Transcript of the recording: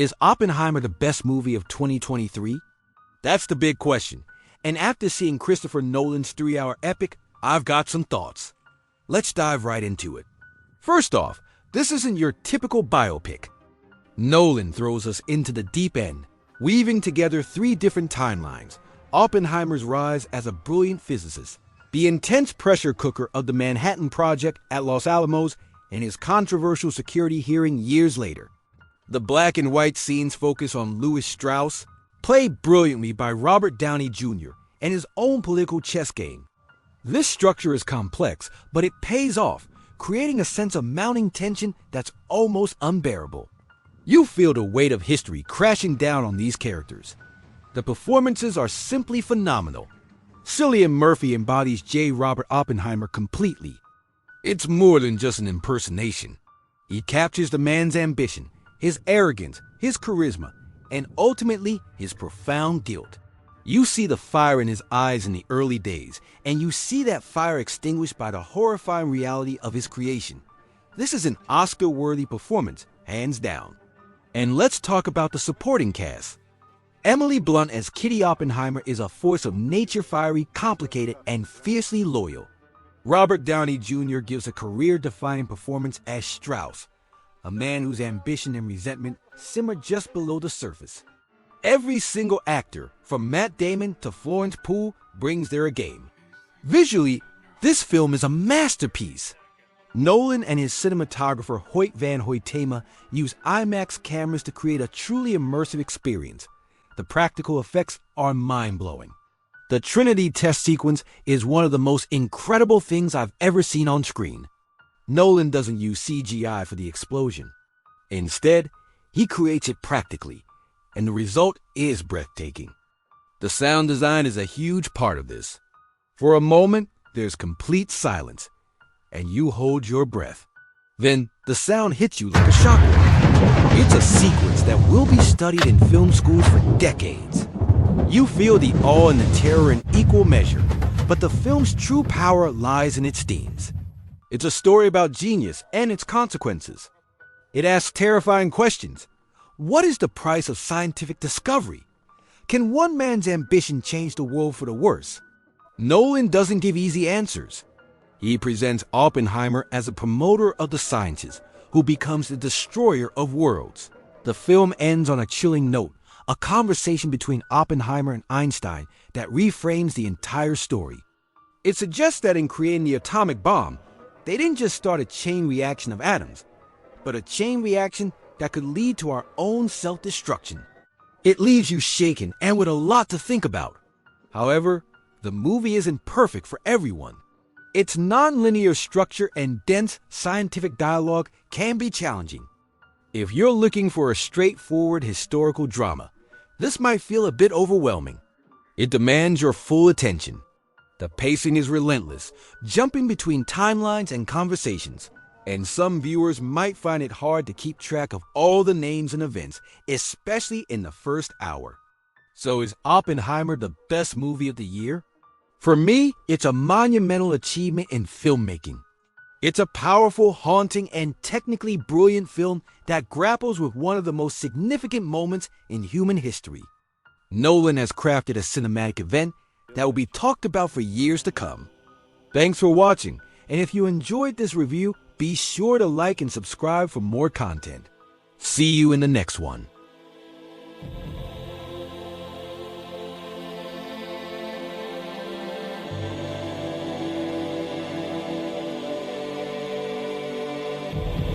Is Oppenheimer the best movie of 2023? That's the big question. And after seeing Christopher Nolan's 3-hour epic, I've got some thoughts. Let's dive right into it. First off, this isn't your typical biopic. Nolan throws us into the deep end, weaving together 3 different timelines: Oppenheimer's rise as a brilliant physicist, the intense pressure cooker of the Manhattan Project at Los Alamos, and his controversial security hearing years later. The black and white scenes focus on Lewis Strauss, played brilliantly by Robert Downey Jr., and his own political chess game. This structure is complex, but it pays off, creating a sense of mounting tension that's almost unbearable. You feel the weight of history crashing down on these characters. The performances are simply phenomenal. Cillian Murphy embodies J. Robert Oppenheimer completely. It's more than just an impersonation. He captures the man's ambition, his arrogance, his charisma, and ultimately his profound guilt. You see the fire in his eyes in the early days, and you see that fire extinguished by the horrifying reality of his creation. This is an Oscar-worthy performance, hands down. And let's talk about the supporting cast. Emily Blunt as Kitty Oppenheimer is a force of nature, fiery, complicated, and fiercely loyal. Robert Downey Jr. gives a career-defining performance as Strauss, a man whose ambition and resentment simmer just below the surface. Every single actor, from Matt Damon to Florence Pugh, brings their A game. Visually, this film is a masterpiece. Nolan and his cinematographer Hoyt van Hoytema use IMAX cameras to create a truly immersive experience. The practical effects are mind-blowing. The Trinity test sequence is one of the most incredible things I've ever seen on screen. Nolan doesn't use CGI for the explosion. Instead, he creates it practically, and the result is breathtaking. The sound design is a huge part of this. For a moment, there's complete silence, and you hold your breath. Then, the sound hits you like a shockwave. It's a sequence that will be studied in film schools for decades. You feel the awe and the terror in equal measure, but the film's true power lies in its themes. It's a story about genius and its consequences. It asks terrifying questions. What is the price of scientific discovery? Can one man's ambition change the world for the worse? Nolan doesn't give easy answers. He presents Oppenheimer as a promoter of the sciences who becomes the destroyer of worlds. The film ends on a chilling note, a conversation between Oppenheimer and Einstein that reframes the entire story. It suggests that in creating the atomic bomb, they didn't just start a chain reaction of atoms, but a chain reaction that could lead to our own self-destruction. It leaves you shaken and with a lot to think about. However, the movie isn't perfect for everyone. Its non-linear structure and dense scientific dialogue can be challenging. If you're looking for a straightforward historical drama, this might feel a bit overwhelming. It demands your full attention. The pacing is relentless, jumping between timelines and conversations, and some viewers might find it hard to keep track of all the names and events, especially in the first hour. So is Oppenheimer the best movie of the year? For me, it's a monumental achievement in filmmaking. It's a powerful, haunting, and technically brilliant film that grapples with one of the most significant moments in human history. Nolan has crafted a cinematic event that will be talked about for years to come. Thanks for watching, and if you enjoyed this review, be sure to like and subscribe for more content. See you in the next one. You